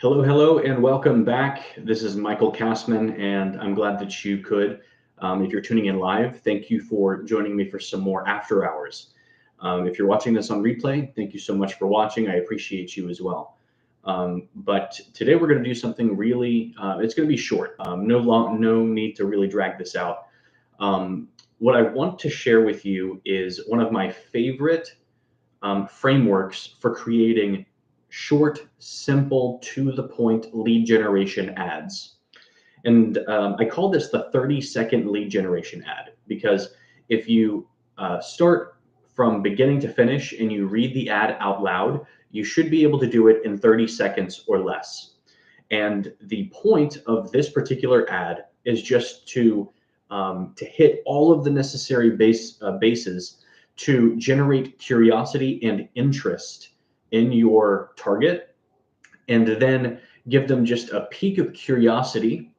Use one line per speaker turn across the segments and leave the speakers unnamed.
Hello, hello, and welcome back. This is Michael Kassman, and I'm glad that you could. If you're tuning in live, thank you for joining me for some more after hours. If you're watching this on replay, thank you so much for watching. I appreciate you as well. But today we're going to do something really, it's going to be short. No need to really drag this out. What I want to share with you is one of my favorite frameworks for creating short, simple, to the point lead generation ads. And I call this the 30-second lead generation ad because if you start from beginning to finish and you read the ad out loud, you should be able to do it in 30 seconds or less. And the point of this particular ad is just to hit all of the necessary bases to generate curiosity and interest in your target, and then give them just a peak of curiosity,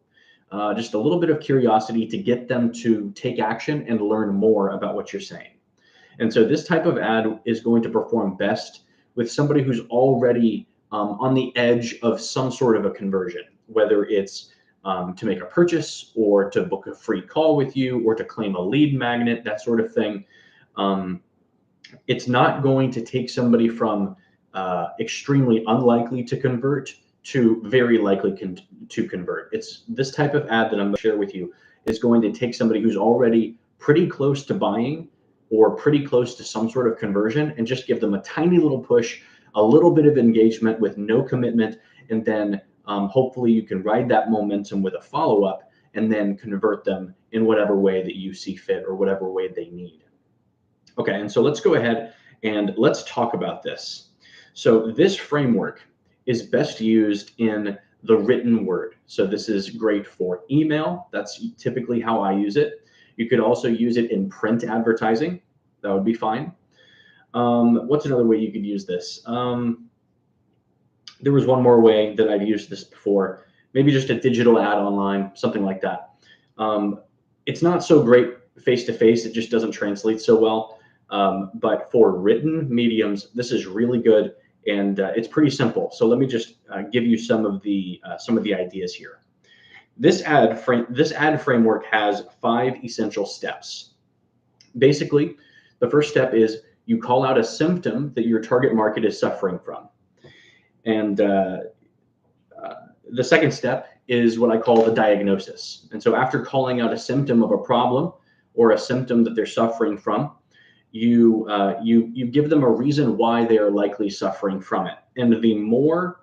just a little bit of curiosity to get them to take action and learn more about what you're saying. And so this type of ad is going to perform best with somebody who's already on the edge of some sort of a conversion, whether it's to make a purchase or to book a free call with you or to claim a lead magnet, that sort of thing. It's not going to take somebody from extremely unlikely to convert to very likely to convert. It's this type of ad that I'm going to share with you is going to take somebody who's already pretty close to buying or pretty close to some sort of conversion and just give them a tiny little push, a little bit of engagement with no commitment, and then hopefully you can ride that momentum with a follow-up and then convert them in whatever way that you see fit or whatever way they need. Okay, and so let's go ahead and let's talk about this. So this framework is best used in the written word. So this is great for email. That's typically how I use it. You could also use it in print advertising. That would be fine. What's another way you could use this? There was one more way that I've used this before. Maybe just a digital ad online, something like that. It's not so great face-to-face. It just doesn't translate so well. But for written mediums, this is really good, and it's pretty simple. So let me just give you some of the ideas here. This ad framework has 5 essential steps. Basically, the first step is you call out a symptom that your target market is suffering from, and the second step is what I call the diagnosis. And so after calling out a symptom of a problem or a symptom that they're suffering from, you give them a reason why they are likely suffering from it. And the more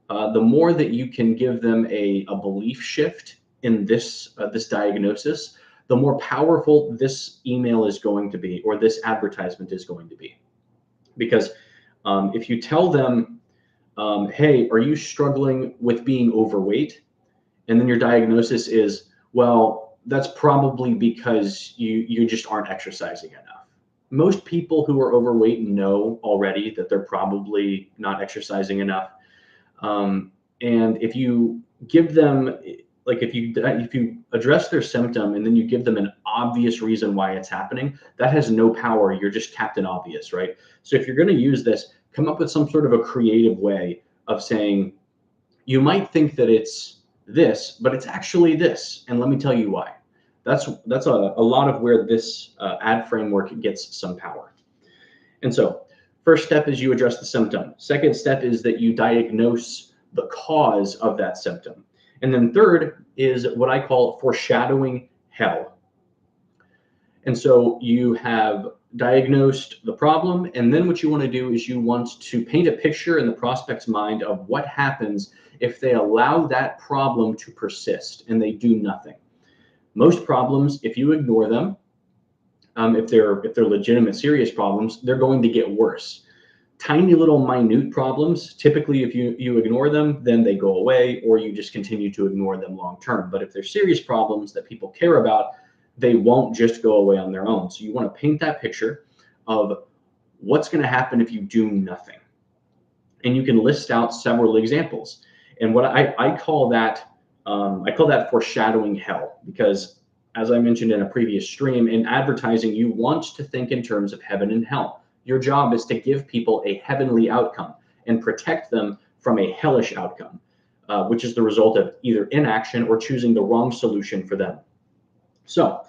that you can give them a belief shift in this diagnosis, the more powerful this email is going to be, or this advertisement is going to be. Because if you tell them, hey, are you struggling with being overweight? And then your diagnosis is, well, that's probably because you just aren't exercising enough. Most people who are overweight know already that they're probably not exercising enough. And if you give them, like if you address their symptom and then you give them an obvious reason why it's happening, that has no power. You're just Captain Obvious, right? So if you're going to use this, come up with some sort of a creative way of saying, you might think that it's this, but it's actually this, and let me tell you why. That's a lot of where this ad framework gets some power. And so first step is you address the symptom. Second step is that you diagnose the cause of that symptom. And then third is what I call foreshadowing hell. And so you have diagnosed the problem, and then what you want to do is you want to paint a picture in the prospect's mind of what happens if they allow that problem to persist and they do nothing. Most problems, if you ignore them, if they're legitimate, serious problems, they're going to get worse. Tiny little minute problems, typically if you ignore them, then they go away, or you just continue to ignore them long term. But if they're serious problems that people care about, they won't just go away on their own. So you want to paint that picture of what's going to happen if you do nothing. And you can list out several examples. And what I call that foreshadowing hell, because as I mentioned in a previous stream, in advertising, you want to think in terms of heaven and hell. Your job is to give people a heavenly outcome and protect them from a hellish outcome. which is the result of either inaction or choosing the wrong solution for them. So,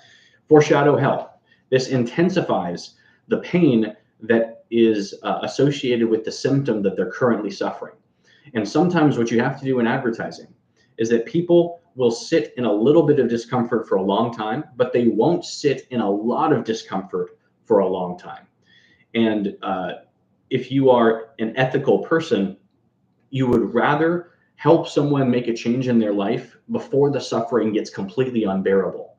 foreshadow hell. This intensifies the pain that is associated with the symptom that they're currently suffering. And sometimes what you have to do in advertising is that people will sit in a little bit of discomfort for a long time, but they won't sit in a lot of discomfort for a long time. And if you are an ethical person, you would rather help someone make a change in their life before the suffering gets completely unbearable,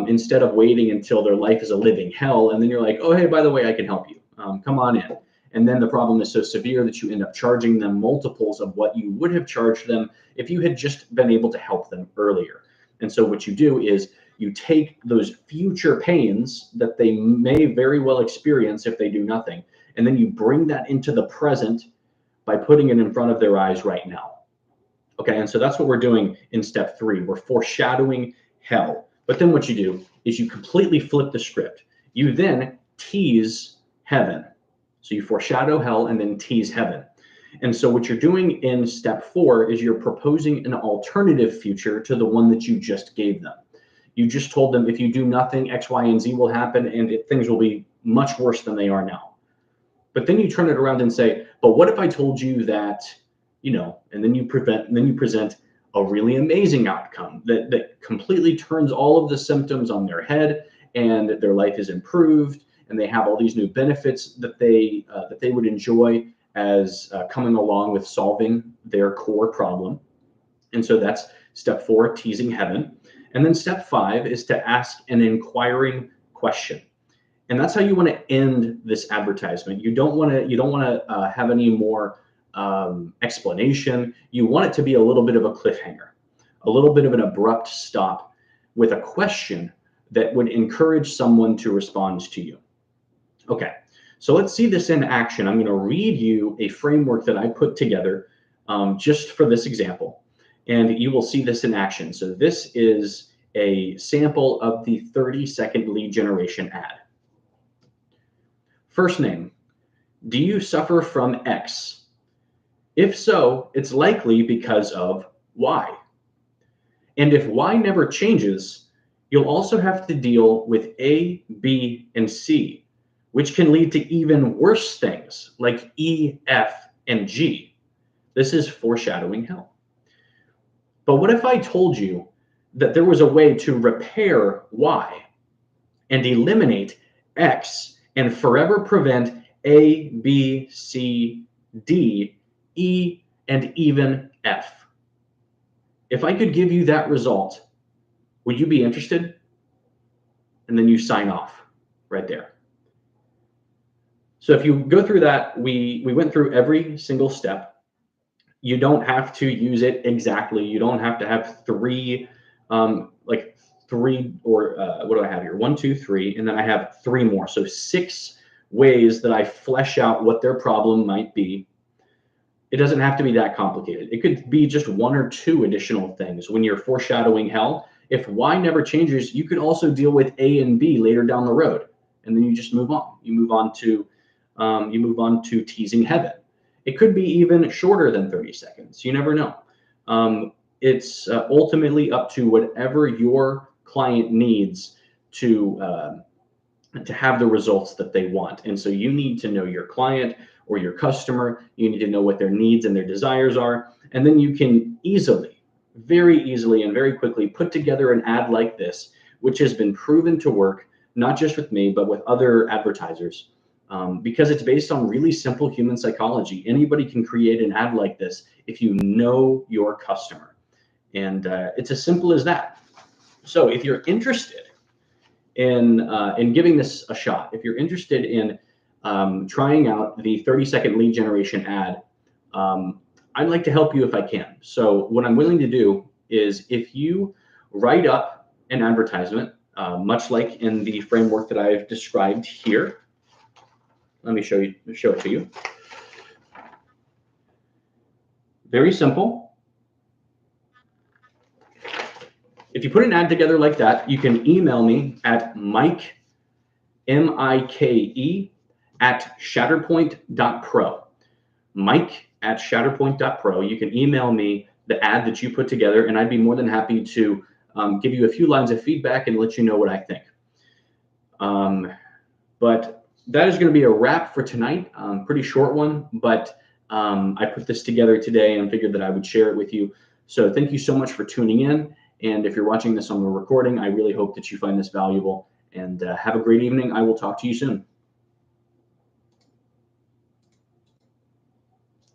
instead of waiting until their life is a living hell. And then you're like, oh, hey, by the way, I can help you. Come on in. And then the problem is so severe that you end up charging them multiples of what you would have charged them if you had just been able to help them earlier. And so what you do is you take those future pains that they may very well experience if they do nothing, and then you bring that into the present by putting it in front of their eyes right now. Okay, and so that's what we're doing in step 3. We're foreshadowing hell. But then what you do is you completely flip the script. You then tease heaven. So you foreshadow hell and then tease heaven. And so what you're doing in step 4 is you're proposing an alternative future to the one that you just gave them. You just told them if you do nothing, X, Y, and Z will happen, and things will be much worse than they are now. But then you turn it around and say, but what if I told you that, and then you present a really amazing outcome that completely turns all of the symptoms on their head, and their life is improved, and they have all these new benefits that they would enjoy as coming along with solving their core problem. And so that's step 4, teasing heaven. And then step 5 is to ask an inquiring question. And that's how you want to end this advertisement. You don't want to have any more explanation. You want it to be a little bit of a cliffhanger, a little bit of an abrupt stop with a question that would encourage someone to respond to you. Okay, so let's see this in action. I'm going to read you a framework that I put together just for this example, and you will see this in action. So this is a sample of the 30-second lead generation ad. First name, do you suffer from X? If so, it's likely because of Y. And if Y never changes, you'll also have to deal with A, B, and C, which can lead to even worse things like E, F, and G. This is foreshadowing hell. But what if I told you that there was a way to repair Y and eliminate X and forever prevent A, B, C, D, E, and even F? If I could give you that result, would you be interested? And then you sign off right there. So if you go through that, we went through every single step. You don't have to use it exactly. You don't have to have three, what do I have here? 1, 2, 3, and then I have 3 more. So 6 ways that I flesh out what their problem might be. It doesn't have to be that complicated. It could be just 1 or 2 additional things. When you're foreshadowing hell, if Y never changes, you could also deal with A and B later down the road, and then you just move on. You move on to teasing heaven. It could be even shorter than 30 seconds. You never know. It's ultimately up to whatever your client needs to have the results that they want. And so you need to know your client or your customer. You need to know what their needs and their desires are. And then you can very easily and very quickly put together an ad like this, which has been proven to work, not just with me, but with other advertisers. Because it's based on really simple human psychology. Anybody can create an ad like this if you know your customer. And it's as simple as that. So if you're interested in giving this a shot, if you're interested in trying out the 30-second lead generation ad, I'd like to help you if I can. So what I'm willing to do is if you write up an advertisement, much like in the framework that I've described here. Let me show it to you. Very simple. If you put an ad together like that, you can email me at Mike, M-I-K-E, at shatterpoint.pro. Mike at shatterpoint.pro. You can email me the ad that you put together, and I'd be more than happy to give you a few lines of feedback and let you know what I think. But that is going to be a wrap for tonight. Pretty short one, but I put this together today and figured that I would share it with you. So thank you so much for tuning in. And if you're watching this on the recording, I really hope that you find this valuable. And have a great evening. I will talk to you soon.